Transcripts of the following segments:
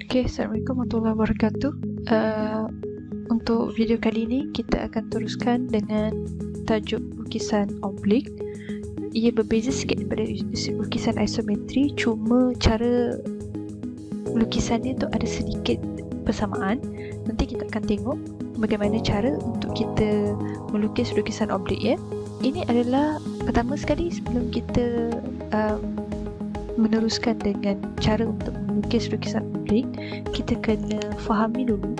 Okay, Assalamualaikum warahmatullahi wabarakatuh. Untuk video kali ini kita akan teruskan dengan tajuk lukisan oblik. Ia berbeza sikit daripada lukisan isometri, cuma cara lukisannya tu ada sedikit persamaan. Nanti kita akan tengok bagaimana cara untuk kita melukis lukisan oblik ya. Ini adalah pertama sekali sebelum kita meneruskan dengan cara untuk melukis lukisan oblik, kita kena fahami dulu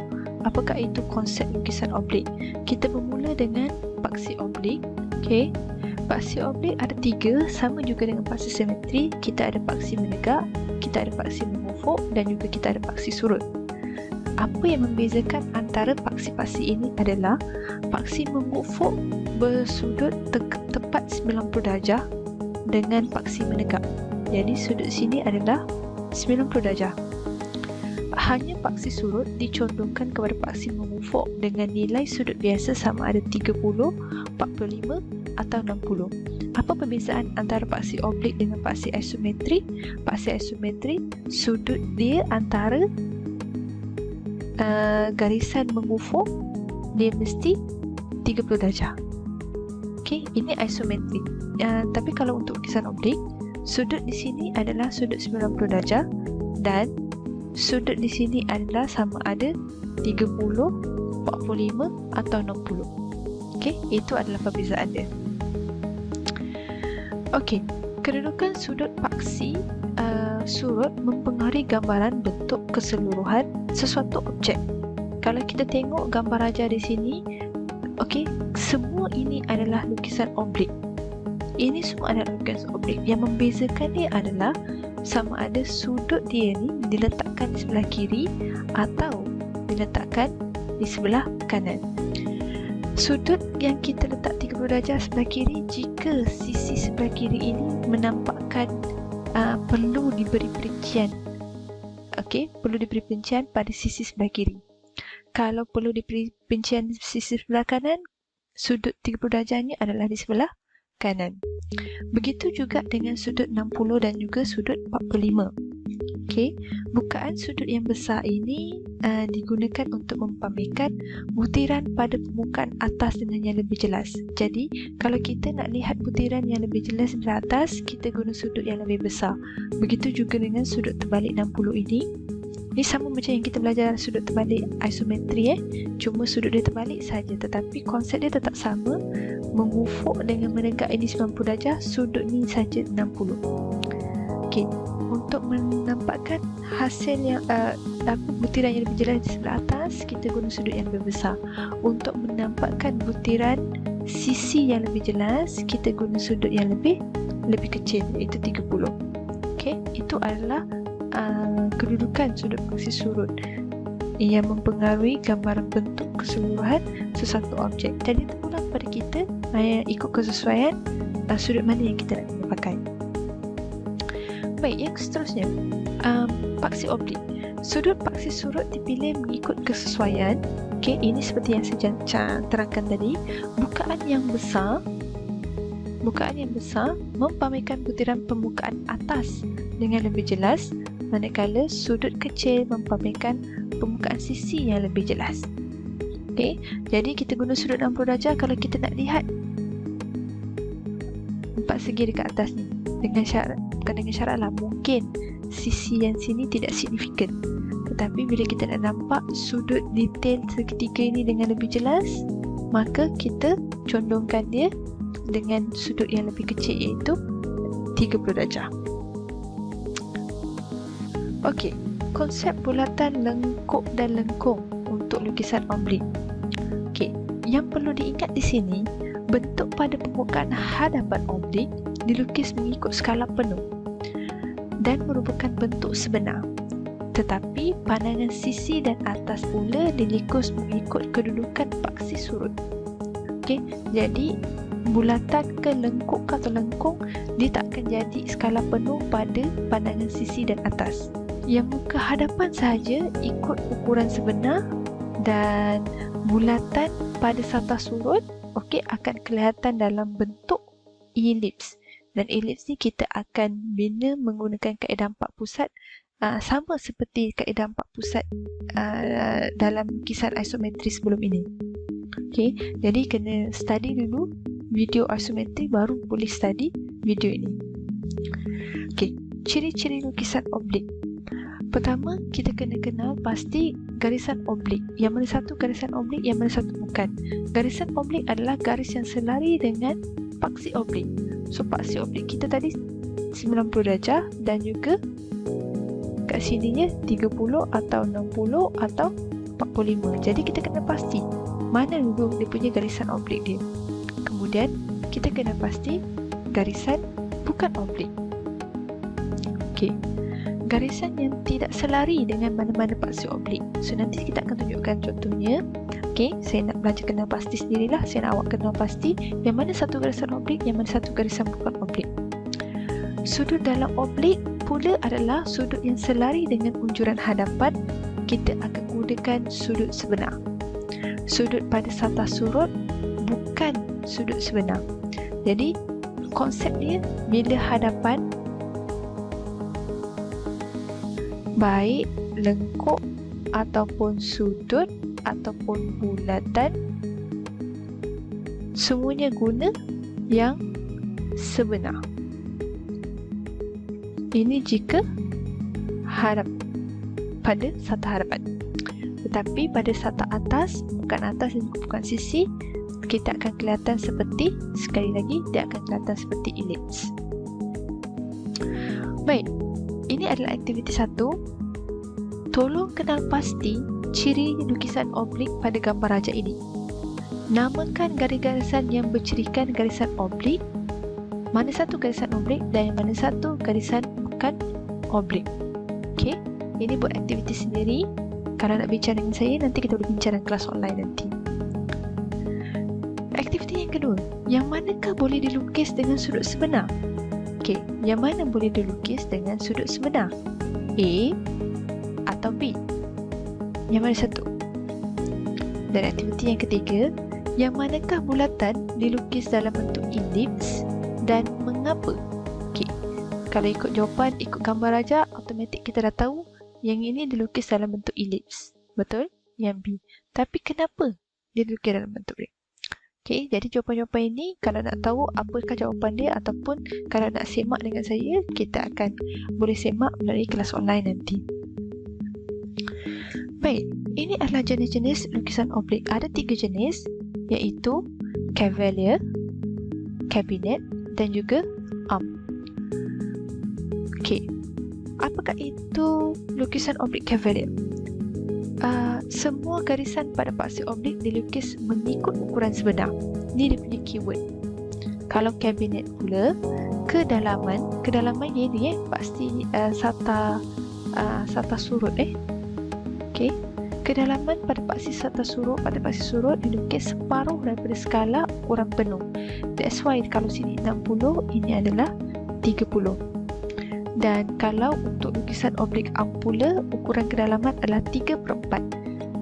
apakah itu konsep lukisan oblik. Kita bermula dengan paksi oblik. Okay. Paksi oblik ada tiga, sama juga dengan paksi simetri. Kita ada paksi menegak, kita ada paksi mengufuk dan juga kita ada paksi surut. Apa yang membezakan antara paksi-paksi ini adalah paksi mengufuk bersudut tepat 90 darjah dengan paksi menegak. Jadi sudut sini adalah 90 darjah. Hanya paksi surut dicondongkan kepada paksi mengufuk dengan nilai sudut biasa sama ada 30, 45 atau 60. Apa perbezaan antara paksi oblik dengan paksi isometri? Paksi isometri, sudut dia antara garisan mengufuk dia mesti 30 darjah. Okey, ini isometri. Tapi kalau untuk lukisan oblik, sudut di sini adalah sudut 90 darjah dan sudut di sini adalah sama ada 30, 45 atau 60. Okey, itu adalah perbezaan dia. Okey, kedudukan sudut paksi surut mempengaruhi gambaran bentuk keseluruhan sesuatu objek. Kalau kita tengok gambar raja di sini, okey, semua ini adalah lukisan oblik. Ini semua adalah lukisan oblik. Yang membezakan dia adalah sama ada sudut dia ni diletakkan di sebelah kiri atau diletakkan di sebelah kanan. Sudut yang kita letak 30 darjah sebelah kiri, jika sisi sebelah kiri ini menampakkan perlu diberi perincian. Okey, perlu diberi perincian pada sisi sebelah kiri. Kalau perlu diberi perincian sisi sebelah kanan, sudut 30 darjah ini adalah di sebelah kanan. Begitu juga dengan sudut 60 dan juga sudut 45. Okey, bukaan sudut yang besar ini digunakan untuk mempamerkan butiran pada permukaan atas dengan yang lebih jelas. Jadi, kalau kita nak lihat butiran yang lebih jelas dari atas, kita guna sudut yang lebih besar. Begitu juga dengan sudut terbalik 60 ini. Ini sama macam yang kita belajar sudut terbalik isometri cuma sudut dia terbalik saja, tetapi konsep dia tetap sama. Mengufuk dengan menegak ini 90 darjah, sudut ni saja 60. Okey, untuk menampakkan hasil yang butiran yang lebih jelas di sebelah atas, kita guna sudut yang lebih besar. Untuk menampakkan butiran sisi yang lebih jelas, kita guna sudut yang lebih kecil, iaitu 30. Okey, itu adalah kedudukan sudut paksi surut yang mempengaruhi gambaran bentuk keseluruhan sesuatu objek. Jadi terpulang pada kita ikut kesesuaian sudut mana yang kita nak pakai. Baik, yang seterusnya paksi oblik. Sudut paksi surut dipilih mengikut kesesuaian. Okey, ini seperti yang saya terangkan tadi. Bukaan yang besar mempamerkan butiran permukaan atas dengan lebih jelas, manakala sudut kecil mempamerkan permukaan sisi yang lebih jelas. Okey, jadi kita guna sudut 60 darjah kalau kita nak lihat empat segi dekat atas ni. Dengan syarat, bukan dengan syarat lah, mungkin sisi yang sini tidak signifikan. Tetapi bila kita nak nampak sudut detail segitiga ini dengan lebih jelas, maka kita condongkan dia dengan sudut yang lebih kecil, iaitu 30 darjah. Okey, konsep bulatan lengkuk dan lengkung untuk lukisan oblik. Okey, yang perlu diingat di sini, bentuk pada permukaan hadapan oblik dilukis mengikut skala penuh dan merupakan bentuk sebenar. Tetapi pandangan sisi dan atas pula dilukis mengikut kedudukan paksi surut. Okey, jadi bulatan ke lengkuk atau lengkung dia tak akan jadi skala penuh pada pandangan sisi dan atas. Yang muka hadapan sahaja ikut ukuran sebenar dan bulatan pada satah surut akan kelihatan dalam bentuk elips. Dan elips ni kita akan bina menggunakan kaedah 4 pusat sama seperti kaedah 4 pusat dalam lukisan isometri sebelum ini. Okay, jadi kena study dulu video isometri baru boleh study video ini. Okay, ciri-ciri lukisan oblik. Pertama, kita kena kenal pasti garisan oblik. Yang mana satu garisan oblik, yang mana satu bukan. Garisan oblik adalah garis yang selari dengan paksi oblik. So, paksi oblik kita tadi 90 darjah dan juga kat sininya 30 atau 60 atau 45. Jadi kita kena pasti mana dulu dia punya garisan oblik dia. Kemudian kita kena pasti garisan bukan oblik. Okey. Garisan yang tidak selari dengan mana-mana paksi oblik. So nanti kita akan tunjukkan contohnya. Okey, saya nak belajar kenal pasti sendirilah. Saya nak awak kenal pasti yang mana satu garisan oblik, yang mana satu garisan bukan oblik. Sudut dalam oblik pula adalah sudut yang selari dengan unjuran hadapan. Kita akan gunakan sudut sebenar. Sudut pada satah surut bukan sudut sebenar. Jadi konsep dia bila hadapan baik lengkuk ataupun sudut ataupun bulatan, semuanya guna yang sebenar. Ini jika harap pada satah hadapan. Tetapi pada satah atas, bukan atas dan bukan sisi, kita akan kelihatan seperti, sekali lagi, dia akan kelihatan seperti elips. Baik, ini adalah aktiviti 1. Tolong kenal pasti ciri lukisan oblik pada gambar rajak ini. Namakan garis-garisan yang bercirikan garisan oblik, mana satu garisan oblik dan yang mana satu garisan bukan oblik. Okey, ini buat aktiviti sendiri. Kalau nak bincang dengan saya, nanti kita boleh bincang dalam kelas online nanti. Aktiviti yang kedua, yang manakah boleh dilukis dengan sudut sebenar? Okey, yang mana boleh dilukis dengan sudut sebenar? A atau B? Yang mana satu? Dan aktiviti yang ketiga, yang manakah bulatan dilukis dalam bentuk elips dan mengapa? Okey, kalau ikut jawapan, ikut gambar rajak, automatik kita dah tahu yang ini dilukis dalam bentuk elips. Betul? Yang B. Tapi kenapa dia dilukis dalam bentuk B? Okey, jadi jawapan-jawapan ini kalau nak tahu apakah jawapan dia ataupun kalau nak semak dengan saya, kita akan boleh semak melalui kelas online nanti. Baik, ini adalah jenis-jenis lukisan oblik. Ada 3 jenis, iaitu cavalier, cabinet dan juga arm. Okey, apakah itu lukisan oblik cavalier? Semua garisan pada paksi oblik dilukis mengikut ukuran sebenar. Ini dia punya keyword. Kalau cabinet pula, kedalaman ini pasti satah surut. Okey, kedalaman pada paksi satah surut dilukis separuh daripada skala ukuran penuh. That's why kalau sini 60, ini adalah 30. Dan kalau untuk lukisan oblik arm pula, ukuran kedalaman adalah 3/4.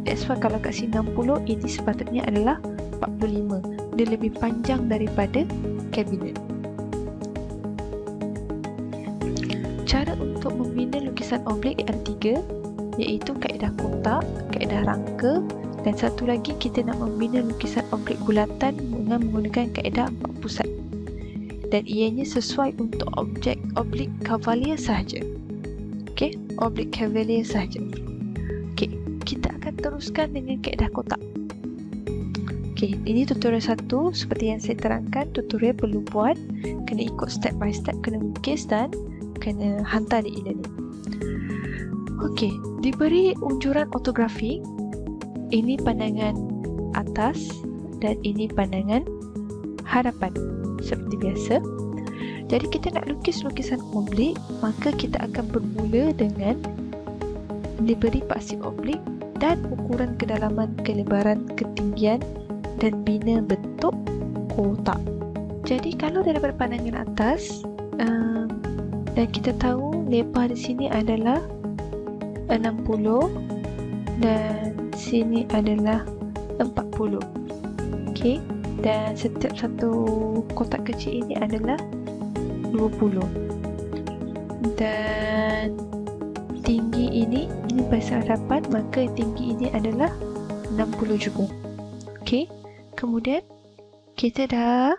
That's why kalau kat sini 60, ini sepatutnya adalah 45. Dia lebih panjang daripada kabinet. Cara untuk membina lukisan oblik ada 3, iaitu kaedah kotak, kaedah rangka dan satu lagi kita nak membina lukisan oblik bulatan dengan menggunakan kaedah 4 pusat. Dan ianya sesuai untuk objek oblik cavalier sahaja. Okey, oblik cavalier sahaja. Okey, kita akan teruskan dengan kaedah kotak. Okey, ini tutorial 1 seperti yang saya terangkan. Tutorial perlu buat, kena ikut step by step, kena lukis dan kena hantar di e-learning. Okey, diberi unjuran ortografik. Ini pandangan atas dan ini pandangan hadapan. Seperti biasa. Jadi kita nak lukis lukisan oblik, maka kita akan bermula dengan diberi paksi oblik dan ukuran kedalaman, kelebaran, ketinggian dan bina bentuk kotak. Jadi kalau daripada pandangan atas dan kita tahu lebar di sini adalah 60 dan sini adalah 40. Okey. Dan setiap satu kotak kecil ini adalah 20 dan tinggi ini barisan hadapan, maka tinggi ini adalah 60 juga. Okey, kemudian kita dah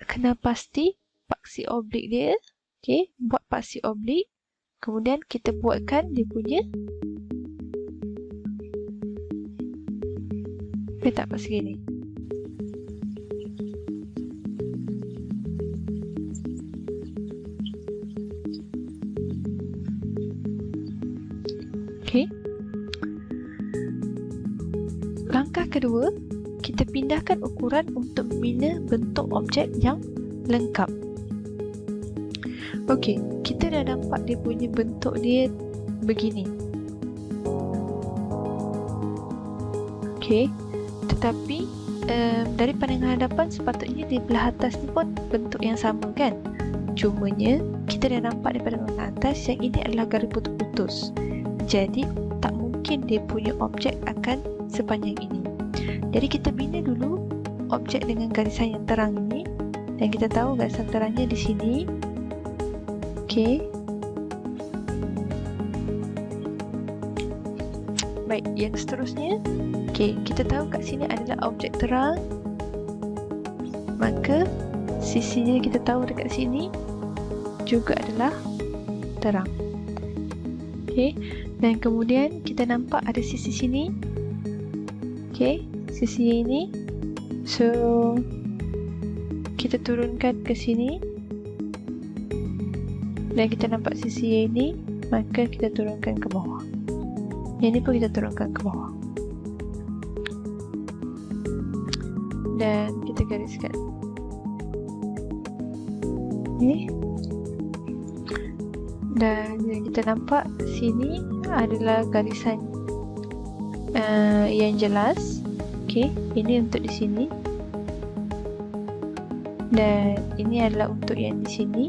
kena pasti paksi oblik dia. Okey, buat paksi oblik. Kemudian kita buatkan dia punya petak paksi ni. Okey. Langkah kedua, kita pindahkan ukuran untuk membina bentuk objek yang lengkap. Okey, kita dah nampak dia punya bentuk dia begini. Okey, tetapi dari pandangan hadapan sepatutnya di belah atas ni pun bentuk yang sama kan? Cumanya kita dah nampak daripada pandangan atas yang ini adalah garis putus-putus. Jadi tak mungkin dia punya objek akan sepanjang ini. Jadi kita bina dulu objek dengan garisan yang terang ini, dan kita tahu garisan terangnya di sini. Okey. Baik, yang seterusnya. Okey, kita tahu kat sini adalah objek terang. Maka sisinya kita tahu dekat sini juga adalah terang. Okey, dan kemudian kita nampak ada sisi sini. Okey, sisi ini. So kita turunkan ke sini. Dan kita nampak sisi ini, maka kita turunkan ke bawah. Yang ini pun kita turunkan ke bawah. Dan kita gariskan. Okey. Dan yang kita nampak sini adalah garisan yang jelas. Okey, ini untuk di sini. Dan ini adalah untuk yang di sini.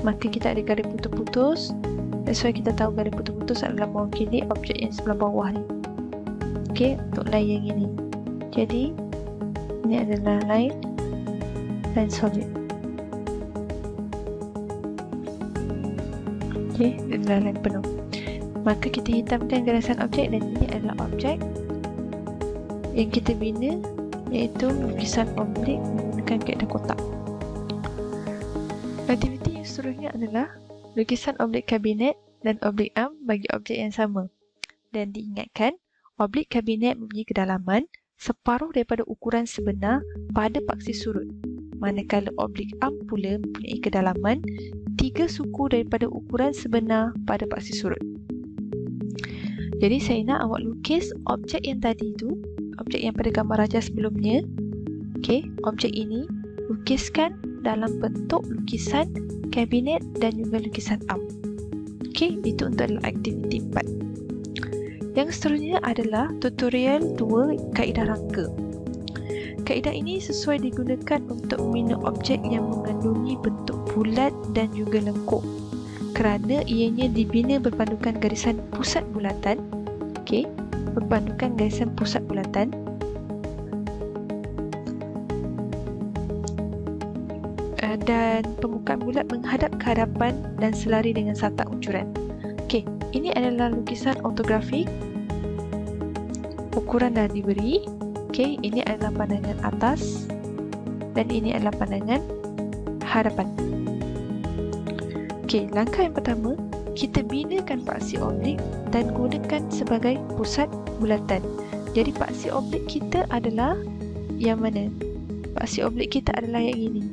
Maka kita ada garis putus-putus. That's why kita tahu garis putus-putus adalah mewakili objek yang sebelah bawah ni. Okey, untuk line yang ini. Jadi ini adalah line solid. Okey, ini adalah line penuh. Maka kita hitamkan garisan objek, dan ini adalah objek yang kita bina, iaitu lukisan oblik menggunakan kaedah kotak. Aktiviti yang seterusnya adalah lukisan oblik kabinet dan oblik arm bagi objek yang sama. Dan diingatkan, oblik kabinet mempunyai kedalaman separuh daripada ukuran sebenar pada paksi surut. Manakala oblik arm pula mempunyai kedalaman 3 suku daripada ukuran sebenar pada paksi surut. Jadi saya nak awak lukis objek yang tadi tu, objek yang pada gambar rajah sebelumnya. Okey, objek ini lukiskan dalam bentuk lukisan kabinet dan juga lukisan arm. Okey, itu untuk adalah aktiviti 4. Yang seterusnya adalah tutorial 2 kaedah rangka. Kaedah ini sesuai digunakan untuk membina objek yang mengandungi bentuk bulat dan juga lengkung, kerana ianya dibina berpandukan garisan pusat bulatan. Okey, berpandukan garisan pusat bulatan. Dan permukaan bulat menghadap ke hadapan dan selari dengan satak uncuran. Okey, ini adalah lukisan ortografik. Ukuran dah diberi. Okey, ini adalah pandangan atas dan ini adalah pandangan hadapan. Okey, langkah yang pertama, kita binakan paksi oblik dan gunakan sebagai pusat bulatan. Jadi paksi oblik kita adalah yang mana? Paksi oblik kita adalah yang ini.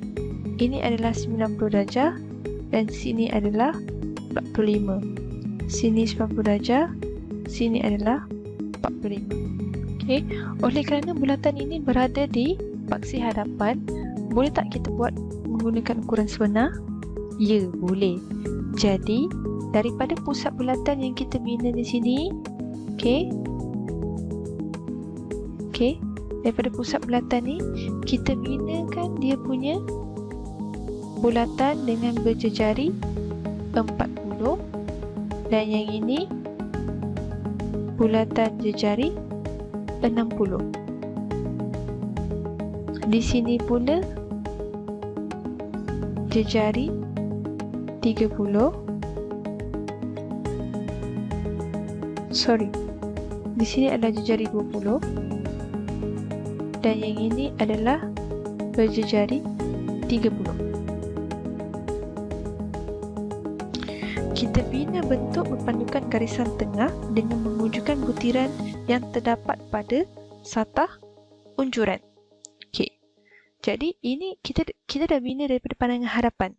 Ini adalah 90 darjah dan sini adalah 45. Sini 90 darjah, sini adalah 45. Okey, oleh kerana bulatan ini berada di paksi hadapan, boleh tak kita buat menggunakan ukuran sebenar? Ya, boleh. Jadi, daripada pusat bulatan yang kita bina di sini, okey. Okey, daripada pusat bulatan ni, kita binakan dia punya bulatan dengan berjejari 40, dan yang ini bulatan jejari 60. Di sini pula jejari 30 Di sini adalah jejari 20 dan yang ini adalah berjejari 30. Kita bina bentuk berpandukan garisan tengah dengan mewujudkan butiran yang terdapat pada satah unjuran. Okey. Jadi ini kita dah bina daripada pandangan hadapan.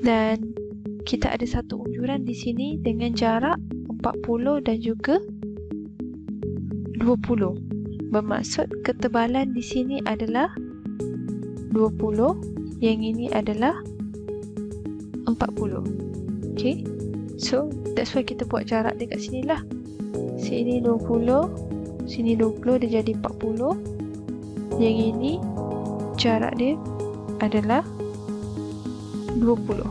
Dan kita ada satu unjuran di sini dengan jarak 40 dan juga 20. Bermaksud ketebalan di sini adalah 20, yang ini adalah 40. Okay, so that's why kita buat jarak dekat sini lah. Sini 20, sini 20, dia jadi 40. Yang ini jarak dia adalah 20.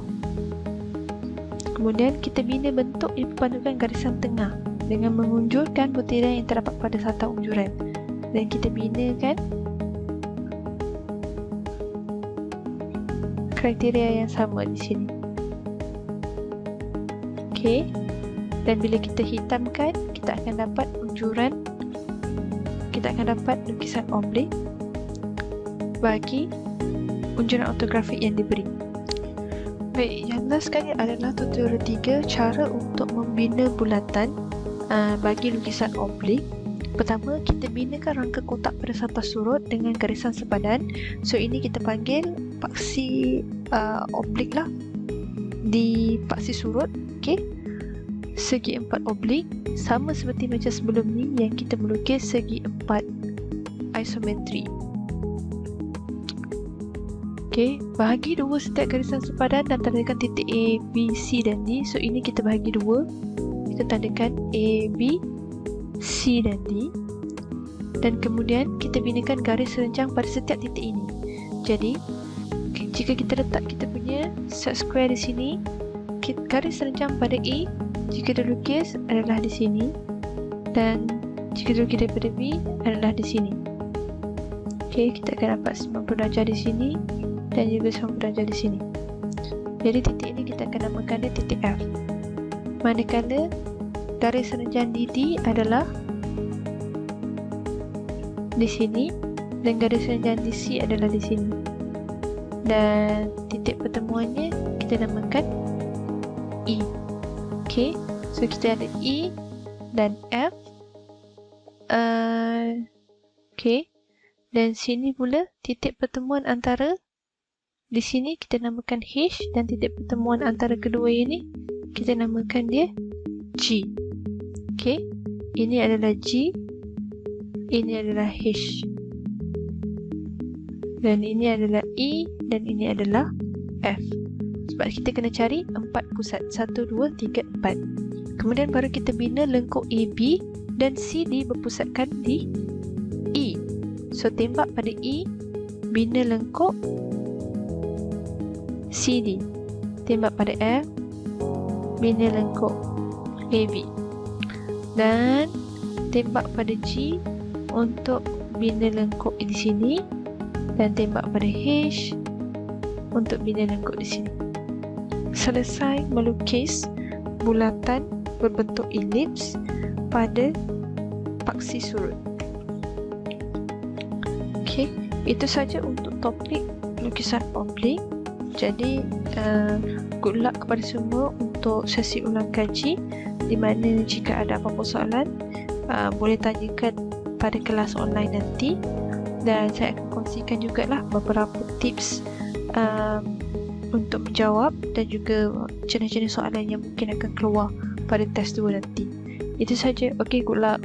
Kemudian kita bina bentuk yang berpandukan garisan tengah dengan mengunjurkan butiran yang terdapat pada satah unjuran. Dan kita binakan kriteria yang sama di sini. Okey. Dan bila kita hitamkan, kita akan dapat unjuran, kita akan dapat lukisan oblik bagi unjuran ortografik yang diberi. Baik, yang last sekali adalah tutorial 3, cara untuk membina bulatan bagi lukisan oblik. Pertama, kita binakan rangka kotak pada satah surut dengan garisan sepadan. So, ini kita panggil paksi oblik lah di paksi surut. Okay. Segi 4 oblik, sama seperti macam sebelum ni yang kita melukis segi 4 isometri. Okay, bahagi dua setiap garisan sepadan dan tandakan titik A, B, C dan D. So, ini kita bahagi dua. Kita tandakan A, B, C dan D, dan kemudian kita binakan garis renjang pada setiap titik ini. Jadi jika kita letak kita punya set square di sini, garis renjang pada A jika dilukis adalah di sini, dan jika dilukis daripada B adalah di sini. Okey, kita akan dapat 90 darjah di sini dan juga 90 darjah di sini. Jadi titik ini kita akan namakan dia titik F. Manakala garis renjang DD adalah di sini dan garis renjang DC adalah di sini. Dan titik pertemuannya kita namakan E. Okey, so kita ada E dan F. Okey, dan sini pula titik pertemuan antara, di sini kita namakan H, dan titik pertemuan antara kedua ini kita namakan dia G. Okey, ini adalah G, ini adalah H, dan ini adalah E, dan ini adalah F. Sebab kita kena cari 4 pusat, 1, 2, 3, 4. Kemudian baru kita bina lengkuk AB dan CD berpusatkan di E. So, tembak pada E, bina lengkuk CD. Tembak pada F, bina lengkuk AB. Dan tembak pada G untuk bina lengkuk di sini, dan tembak pada H untuk bina lengkuk di sini. Selesai melukis bulatan berbentuk elips pada paksi surut. Okey, itu saja untuk topik lukisan oblik. Jadi good luck kepada semua untuk sesi ulang kaji, di mana jika ada apa-apa soalan boleh tanyakan pada kelas online nanti, dan saya akan kongsikan jugalah beberapa tips untuk menjawab dan juga jenis-jenis soalan yang mungkin akan keluar pada test 2 nanti. Itu saja. Okay, good luck.